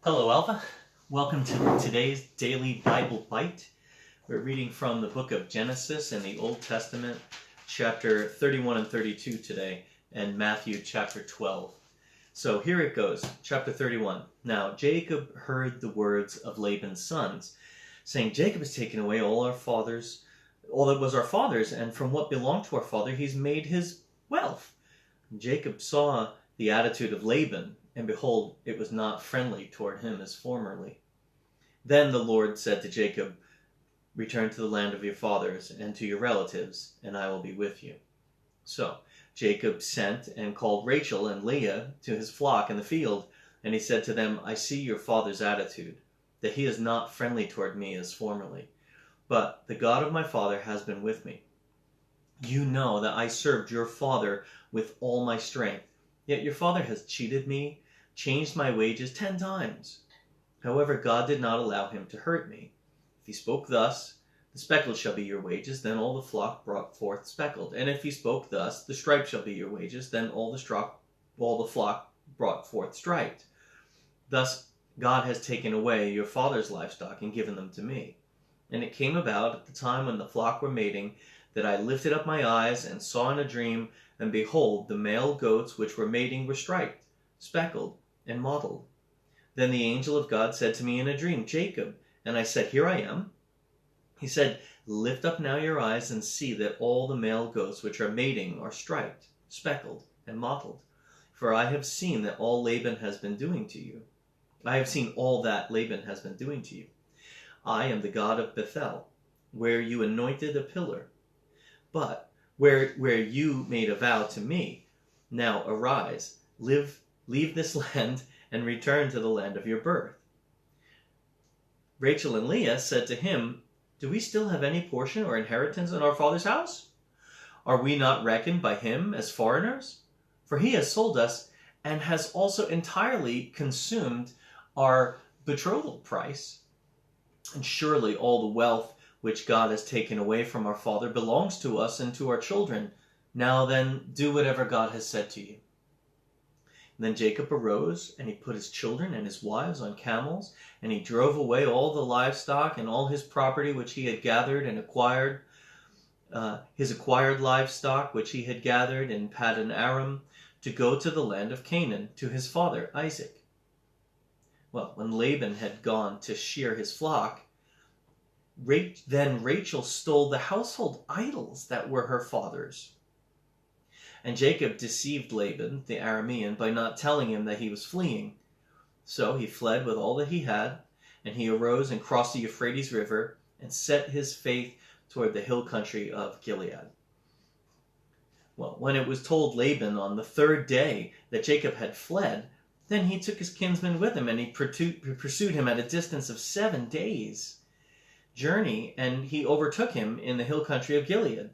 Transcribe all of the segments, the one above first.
Hello, Alpha. Welcome to today's Daily Bible Bite. We're reading from the book of Genesis in the Old Testament, chapter 31 and 32 today, and Matthew chapter 12. So here it goes, chapter 31. Now Jacob heard the words of Laban's sons, saying, Jacob has taken away all that was our father's, and from what belonged to our father he's made his wealth. And Jacob saw the attitude of Laban, and behold, it was not friendly toward him as formerly. Then the Lord said to Jacob, return to the land of your fathers and to your relatives, and I will be with you. So Jacob sent and called Rachel and Leah to his flock in the field, and he said to them, I see your father's attitude, that he is not friendly toward me as formerly. But the God of my father has been with me. You know that I served your father with all my strength, yet your father has cheated me, changed my wages 10 times. However, God did not allow him to hurt me. If he spoke thus, the speckled shall be your wages, then all the flock brought forth speckled. And if he spoke thus, the striped shall be your wages, then all the flock brought forth striped. Thus God has taken away your father's livestock and given them to me. And it came about at the time when the flock were mating, that I lifted up my eyes and saw in a dream, and behold, the male goats which were mating were striped, speckled, and mottled. Then the angel of God said to me in a dream, Jacob. And I said, Here I am. He said, Lift up now your eyes and see that all the male goats which are mating are striped, speckled, and mottled. For I have seen that all Laban has been doing to you. I have seen all that Laban has been doing to you. I am the God of Bethel, where you anointed a pillar. But where you made a vow to me, now arise, leave this land, and return to the land of your birth. Rachel and Leah said to him, Do we still have any portion or inheritance in our father's house? Are we not reckoned by him as foreigners? For he has sold us, and has also entirely consumed our betrothal price. And surely all the wealth which God has taken away from our father belongs to us and to our children. Now then, do whatever God has said to you. And then Jacob arose, and he put his children and his wives on camels, and he drove away all the livestock and all his property which he had gathered and acquired, his acquired livestock which he had gathered in Paddan Aram, to go to the land of Canaan, to his father Isaac. Well, when Laban had gone to shear his flock, then Rachel stole the household idols that were her father's. And Jacob deceived Laban, the Aramean, by not telling him that he was fleeing. So he fled with all that he had, and he arose and crossed the Euphrates River, and set his face toward the hill country of Gilead. Well, when it was told Laban on the 3rd day that Jacob had fled, then he took his kinsman with him, and he pursued him at a distance of 7 days' journey, and he overtook him in the hill country of Gilead.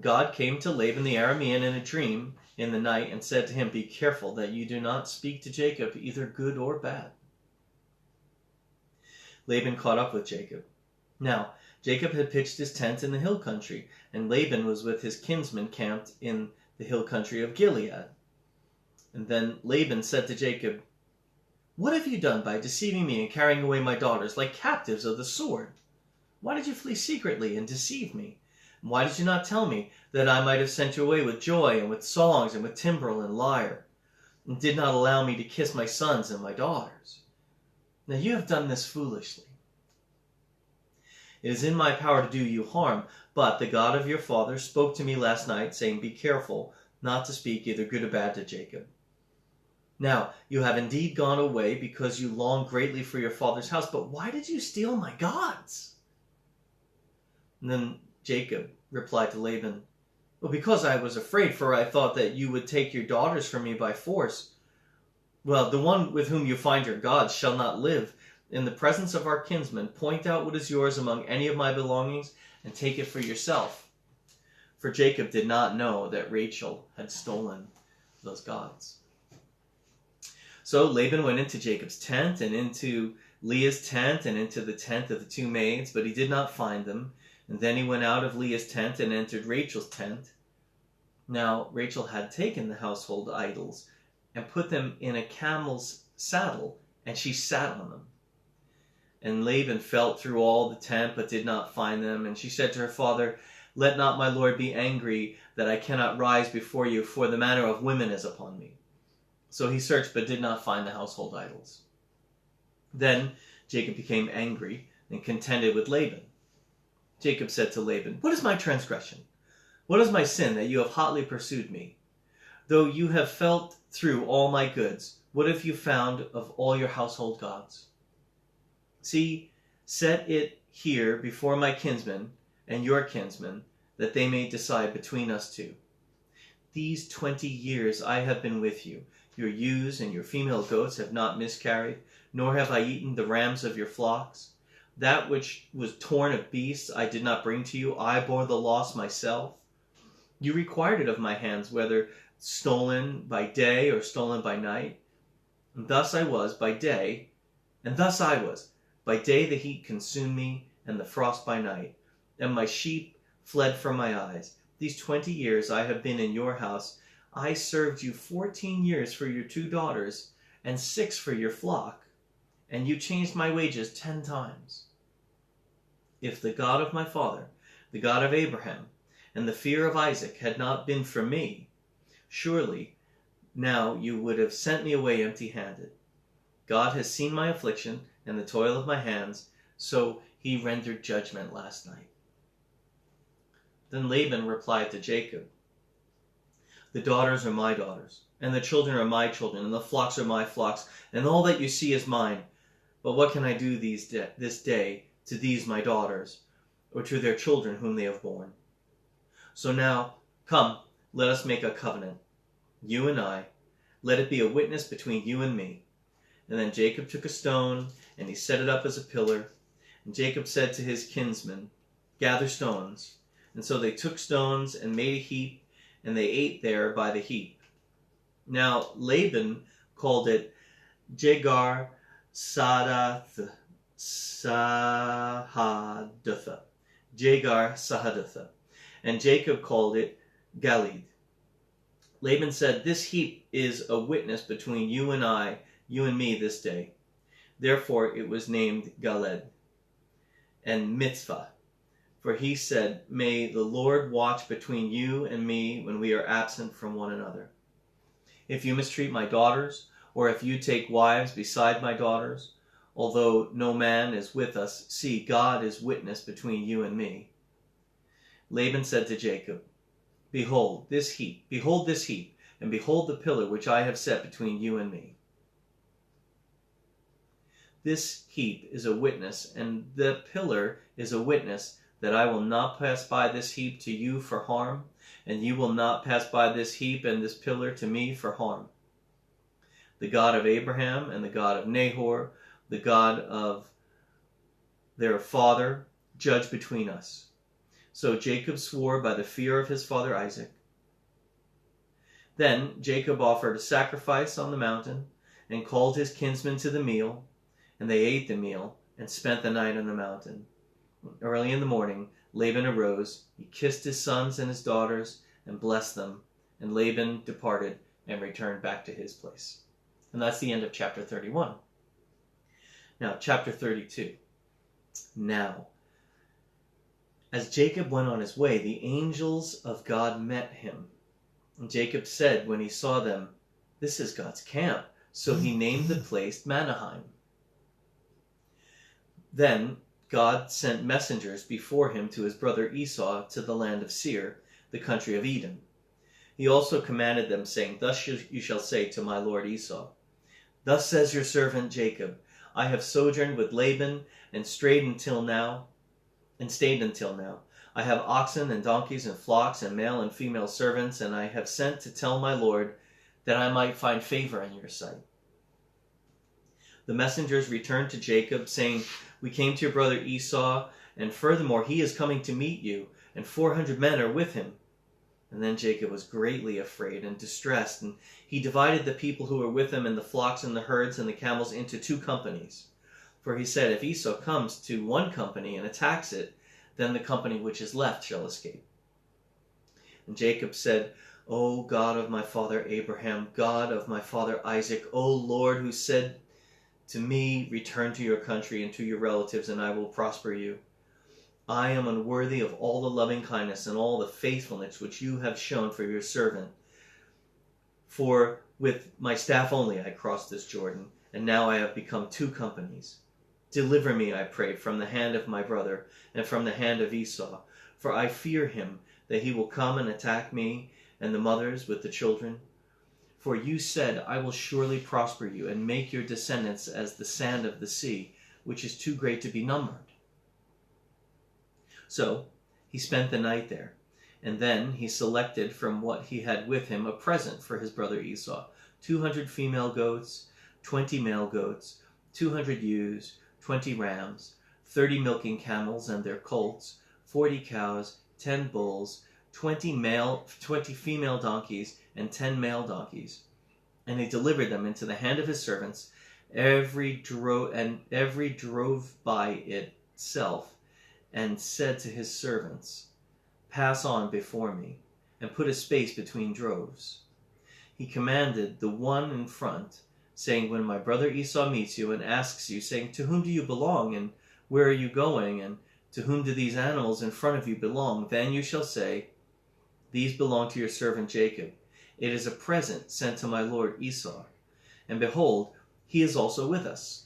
God came to Laban the Aramean in a dream in the night and said to him, Be careful that you do not speak to Jacob, either good or bad. Laban caught up with Jacob. Now, Jacob had pitched his tent in the hill country, and Laban was with his kinsmen camped in the hill country of Gilead. And then Laban said to Jacob, What have you done by deceiving me and carrying away my daughters like captives of the sword? Why did you flee secretly and deceive me? Why did you not tell me that I might have sent you away with joy and with songs and with timbrel and lyre, and did not allow me to kiss my sons and my daughters? Now you have done this foolishly. It is in my power to do you harm, but the God of your father spoke to me last night, saying, Be careful not to speak either good or bad to Jacob. Now you have indeed gone away because you long greatly for your father's house, but why did you steal my gods? And then Jacob replied to Laban, Well, because I was afraid, for I thought that you would take your daughters from me by force. Well, the one with whom you find your gods shall not live. In the presence of our kinsmen, point out what is yours among any of my belongings, and take it for yourself. For Jacob did not know that Rachel had stolen those gods. So Laban went into Jacob's tent, and into Leah's tent, and into the tent of the 2 maids, but he did not find them. And then he went out of Leah's tent and entered Rachel's tent. Now Rachel had taken the household idols and put them in a camel's saddle and she sat on them. And Laban felt through all the tent, but did not find them. And she said to her father, "Let not my lord be angry that I cannot rise before you, for the manner of women is upon me." So he searched, but did not find the household idols. Then Jacob became angry and contended with Laban. Jacob said to Laban, "What is my transgression? What is my sin that you have hotly pursued me? Though you have felt through all my goods, what have you found of all your household gods? See, set it here before my kinsmen and your kinsmen, that they may decide between us two. These 20 years I have been with you. Your ewes and your female goats have not miscarried, nor have I eaten the rams of your flocks. That which was torn of beasts I did not bring to you. I bore the loss myself. You required it of my hands, whether stolen by day or stolen by night. And thus I was by day, and thus I was. By day the heat consumed me, and the frost by night, and my sheep fled from my eyes. These 20 years I have been in your house. I served you 14 years for your 2 daughters, and 6 for your flock, and you changed my wages 10 times. If the God of my father, the God of Abraham, and the fear of Isaac had not been for me, surely now you would have sent me away empty-handed. God has seen my affliction and the toil of my hands, so he rendered judgment last night." Then Laban replied to Jacob, "The daughters are my daughters, and the children are my children, and the flocks are my flocks, and all that you see is mine. But what can I do this day to these my daughters, or to their children whom they have borne? So now, come, let us make a covenant, you and I. Let it be a witness between you and me." And then Jacob took a stone, and he set it up as a pillar. And Jacob said to his kinsmen, "Gather stones." And so they took stones and made a heap, and they ate there by the heap. Now Laban called it Jegar Sahadath. Jegar Sahadath. And Jacob called it Galid. Laban said, "This heap is a witness between you and I, you and me this day." Therefore it was named Galed and Mitzvah. For he said, "May the Lord watch between you and me when we are absent from one another. If you mistreat my daughters, or if you take wives beside my daughters, although no man is with us, see, God is witness between you and me." Laban said to Jacob, behold this heap, and behold the pillar which I have set between you and me. This heap is a witness, and the pillar is a witness, that I will not pass by this heap to you for harm, and you will not pass by this heap and this pillar to me for harm. The God of Abraham and the God of Nahor, the God of their father, judge between us. So Jacob swore by the fear of his father Isaac. Then Jacob offered a sacrifice on the mountain, and called his kinsmen to the meal, and they ate the meal, and spent the night on the mountain. Early in the morning, Laban arose, he kissed his sons and his daughters, and blessed them, and Laban departed and returned back to his place. And that's the end of chapter 31. Now, chapter 32. Now, as Jacob went on his way, the angels of God met him. And Jacob said when he saw them, "This is God's camp." So he named the place Mahanaim. Then God sent messengers before him to his brother Esau to the land of Seir, the country of Edom. He also commanded them, saying, "Thus you shall say to my lord Esau, Thus says your servant Jacob, I have sojourned with Laban and stayed until now. I have oxen and donkeys and flocks and male and female servants, and I have sent to tell my lord that I might find favor in your sight." The messengers returned to Jacob, saying, "We came to your brother Esau, and furthermore he is coming to meet you, and 400 men are with him." And then Jacob was greatly afraid and distressed, and he divided the people who were with him and the flocks and the herds and the camels into 2 companies. For he said, "If Esau comes to one company and attacks it, then the company which is left shall escape." And Jacob said, "O God of my father Abraham, God of my father Isaac, O Lord, who said to me, return to your country and to your relatives, and I will prosper you. I am unworthy of all the loving kindness and all the faithfulness which you have shown for your servant. For with my staff only I crossed this Jordan, and now I have become 2 companies. Deliver me, I pray, from the hand of my brother and from the hand of Esau, for I fear him, that he will come and attack me and the mothers with the children. For you said, I will surely prosper you and make your descendants as the sand of the sea, which is too great to be numbered. So he spent the night there, and then he selected from what he had with him a present for his brother Esau, 200 female goats, 20 male goats, 200 ewes, 20 rams, 30 milking camels and their colts, 40 cows, 10 bulls, 20 female donkeys, and 10 male donkeys. And he delivered them into the hand of his servants, every drove by itself, and said to his servants, Pass on before me, and put a space between droves. He commanded the one in front, saying, When my brother Esau meets you and asks you, saying, To whom do you belong, and where are you going, and to whom do these animals in front of you belong? Then you shall say, These belong to your servant Jacob. It is a present sent to my lord Esau. And behold, he is also with us.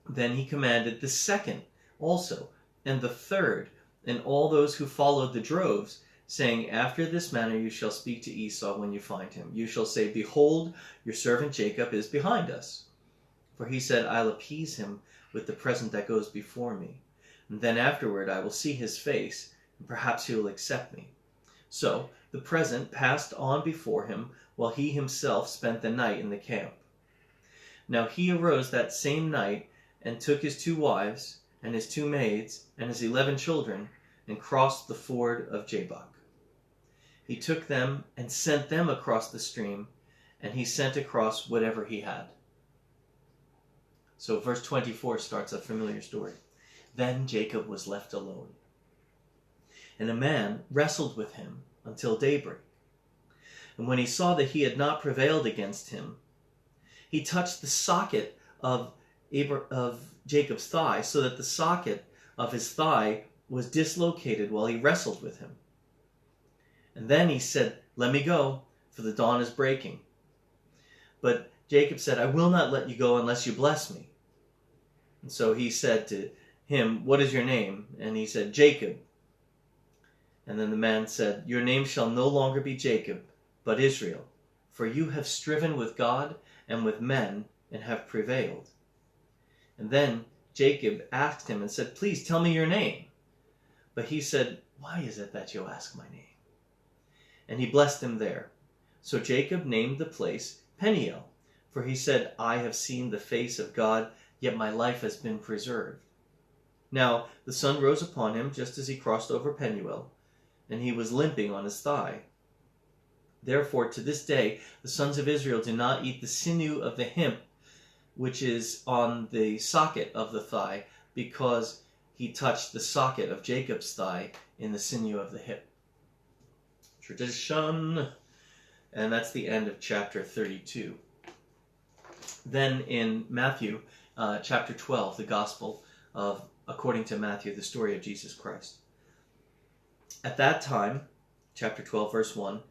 Then he commanded the second also, and the third, and all those who followed the droves, saying, After this manner you shall speak to Esau when you find him. You shall say, Behold, your servant Jacob is behind us. For he said, I'll appease him with the present that goes before me. And then afterward I will see his face, and perhaps he will accept me. So the present passed on before him, while he himself spent the night in the camp. Now he arose that same night, and took his 2 wives, and his 2 maids, and his 11 children, and crossed the ford of Jabbok. He took them and sent them across the stream, and he sent across whatever he had. So verse 24 starts a familiar story. Then Jacob was left alone, and a man wrestled with him until daybreak. And when he saw that he had not prevailed against him, he touched the socket of Jacob's thigh, so that the socket of his thigh was dislocated while he wrestled with him. And then he said, Let me go, for the dawn is breaking. But Jacob said, I will not let you go unless you bless me. And so he said to him, What is your name? And he said, Jacob. And then the man said, Your name shall no longer be Jacob, but Israel, for you have striven with God and with men, and have prevailed. And then Jacob asked him and said, Please tell me your name. But he said, Why is it that you ask my name? And he blessed him there. So Jacob named the place Peniel, for he said, I have seen the face of God, yet my life has been preserved. Now the sun rose upon him just as he crossed over Peniel, and he was limping on his thigh. Therefore to this day the sons of Israel do not eat the sinew of the hip, which is on the socket of the thigh, because he touched the socket of Jacob's thigh in the sinew of the hip. Tradition. And that's the end of chapter 32. Then in Matthew chapter 12, the Gospel of, according to Matthew, the story of Jesus Christ. At that time, chapter 12, verse 1,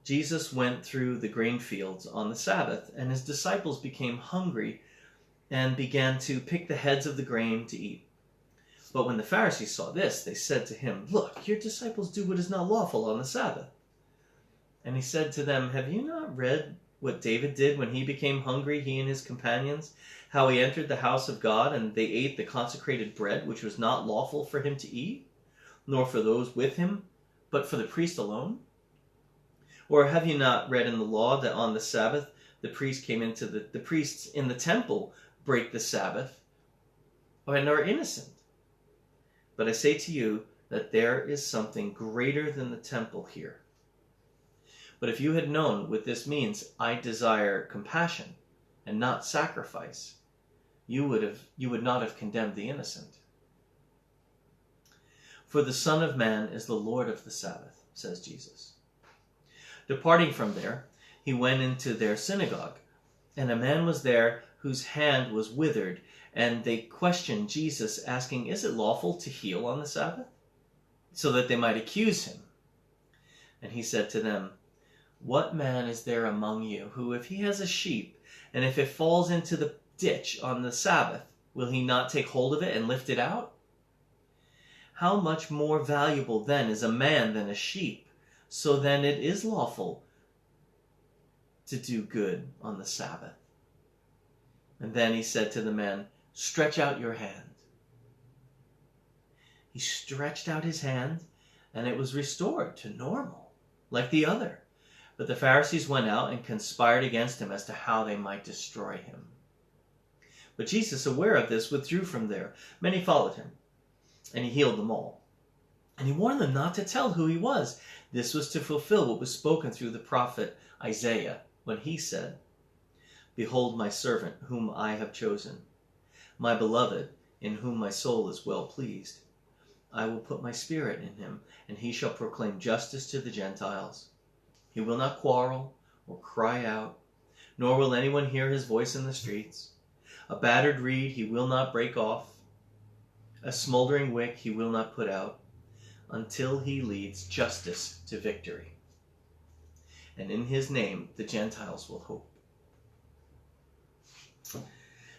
Jesus went through the grain fields on the Sabbath, and his disciples became hungry and began to pick the heads of the grain to eat. But when the Pharisees saw this, they said to him, Look, your disciples do what is not lawful on the Sabbath. And he said to them, Have you not read what David did when he became hungry, he and his companions, how he entered the house of God, and they ate the consecrated bread, which was not lawful for him to eat, nor for those with him, but for the priest alone? Or have you not read in the law that on the Sabbath the priests in the temple break the Sabbath and are innocent? But I say to you that there is something greater than the temple here. But if you had known what this means, I desire compassion and not sacrifice, you would not have condemned the innocent. For the Son of Man is the Lord of the Sabbath, says Jesus. Departing from there, he went into their synagogue, and a man was there whose hand was withered, and they questioned Jesus, asking, "Is it lawful to heal on the Sabbath?" so that they might accuse him. And he said to them, "What man is there among you who, if he has a sheep, and if it falls into the ditch on the Sabbath, will he not take hold of it and lift it out? How much more valuable then is a man than a sheep? So then it is lawful to do good on the Sabbath." And then he said to the man, "Stretch out your hand." He stretched out his hand, and it was restored to normal, like the other. But the Pharisees went out and conspired against him as to how they might destroy him. But Jesus, aware of this, withdrew from there. Many followed him, and he healed them all. And he warned them not to tell who he was. This was to fulfill what was spoken through the prophet Isaiah, when he said, "Behold my servant, whom I have chosen, my beloved, in whom my soul is well pleased. I will put my spirit in him, and he shall proclaim justice to the Gentiles. He will not quarrel or cry out, nor will anyone hear his voice in the streets. A battered reed he will not break off. A smoldering wick he will not put out, until he leads justice to victory. And in his name the Gentiles will hope."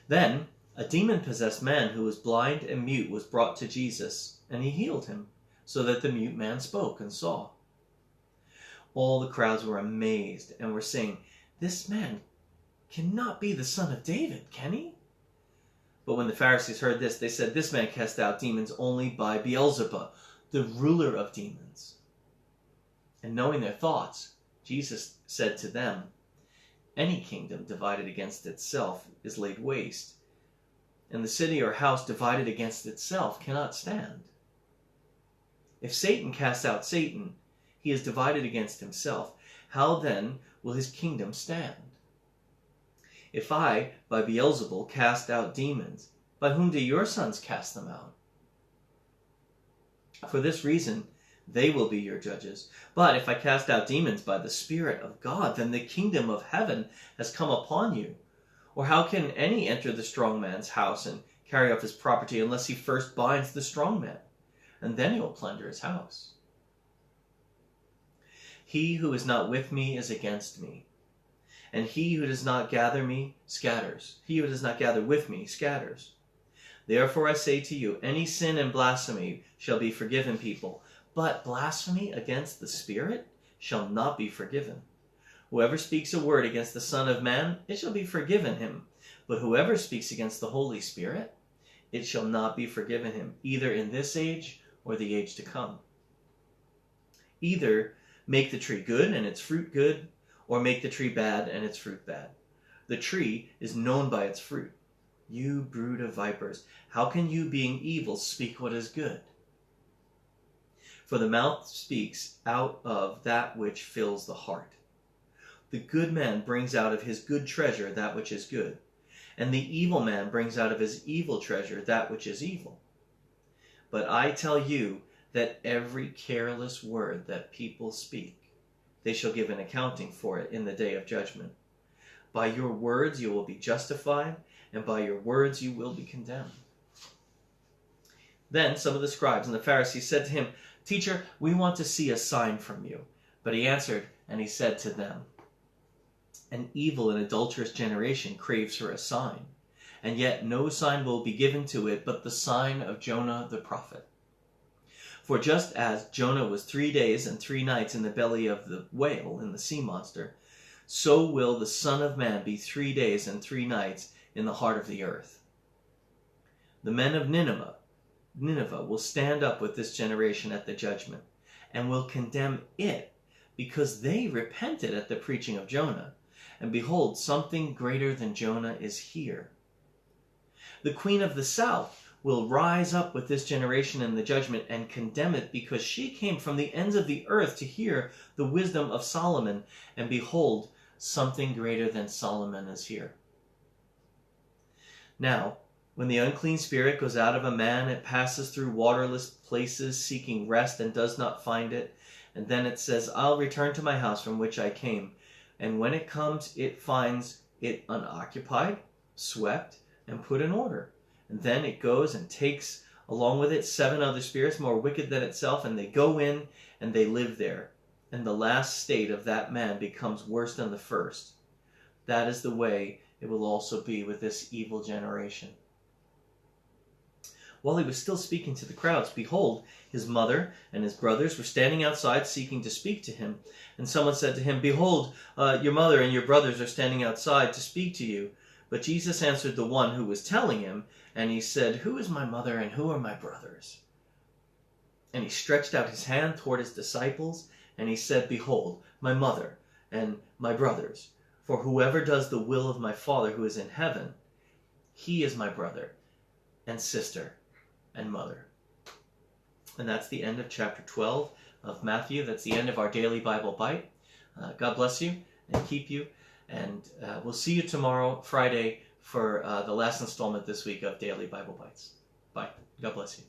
Then a demon-possessed man who was blind and mute was brought to Jesus, and he healed him, so that the mute man spoke and saw. All the crowds were amazed and were saying, "This man cannot be the son of David, can he?" But when the Pharisees heard this, they said, "This man cast out demons only by Beelzebub, the ruler of demons." And knowing their thoughts, Jesus said to them, "Any kingdom divided against itself is laid waste, and the city or house divided against itself cannot stand. If Satan casts out Satan, he is divided against himself. How then will his kingdom stand? If I, by Beelzebul, cast out demons, by whom do your sons cast them out? For this reason, they will be your judges. But if I cast out demons by the Spirit of God, then the kingdom of heaven has come upon you. Or how can any enter the strong man's house and carry off his property unless he first binds the strong man? And then he will plunder his house. He who is not with me is against me, and he who does not gather me scatters. He who does not gather with me scatters. Therefore I say to you, any sin and blasphemy shall be forgiven people, but blasphemy against the Spirit shall not be forgiven. Whoever speaks a word against the Son of Man, it shall be forgiven him. But whoever speaks against the Holy Spirit, it shall not be forgiven him, either in this age or the age to come. Either make the tree good and its fruit good, or make the tree bad and its fruit bad. The tree is known by its fruit. You brood of vipers, how can you, being evil, speak what is good? For the mouth speaks out of that which fills the heart. The good man brings out of his good treasure that which is good, and the evil man brings out of his evil treasure that which is evil. But I tell you that every careless word that people speak, they shall give an accounting for it in the day of judgment. By your words you will be justified, and by your words you will be condemned. Then some of the scribes and the Pharisees said to him, Teacher, we want to see a sign from you. But he answered, and he said to them, An evil and adulterous generation craves for a sign, and yet no sign will be given to it but the sign of Jonah the prophet. For just as Jonah was 3 days and 3 nights in the belly of the whale, in the sea monster, so will the Son of Man be 3 days and 3 nights in the heart of the earth. The men of Nineveh will stand up with this generation at the judgment, and will condemn it, because they repented at the preaching of Jonah. And behold, something greater than Jonah is here. The queen of the south will rise up with this generation in the judgment and condemn it, because she came from the ends of the earth to hear the wisdom of Solomon. And behold, something greater than Solomon is here. Now, when the unclean spirit goes out of a man, it passes through waterless places, seeking rest, and does not find it. And then it says, I'll return to my house from which I came. And when it comes, it finds it unoccupied. swept, and put in order. And then it goes and takes along with it 7 other spirits more wicked than itself, and they go in and they live there. And the last state of that man becomes worse than the first. That is the way it will also be with this evil generation. While he was still speaking to the crowds, behold, his mother and his brothers were standing outside seeking to speak to him. And someone said to him, Behold, your mother and your brothers are standing outside to speak to you. But Jesus answered the one who was telling him, and he said, Who is my mother and who are my brothers? And he stretched out his hand toward his disciples, and he said, Behold, my mother and my brothers. For whoever does the will of my Father who is in heaven, he is my brother and sister and mother. And that's the end of chapter 12 of Matthew. That's the end of our daily Bible Bite. God bless you and keep you. And we'll see you tomorrow, Friday, for the last installment this week of Daily Bible Bites. Bye. God bless you.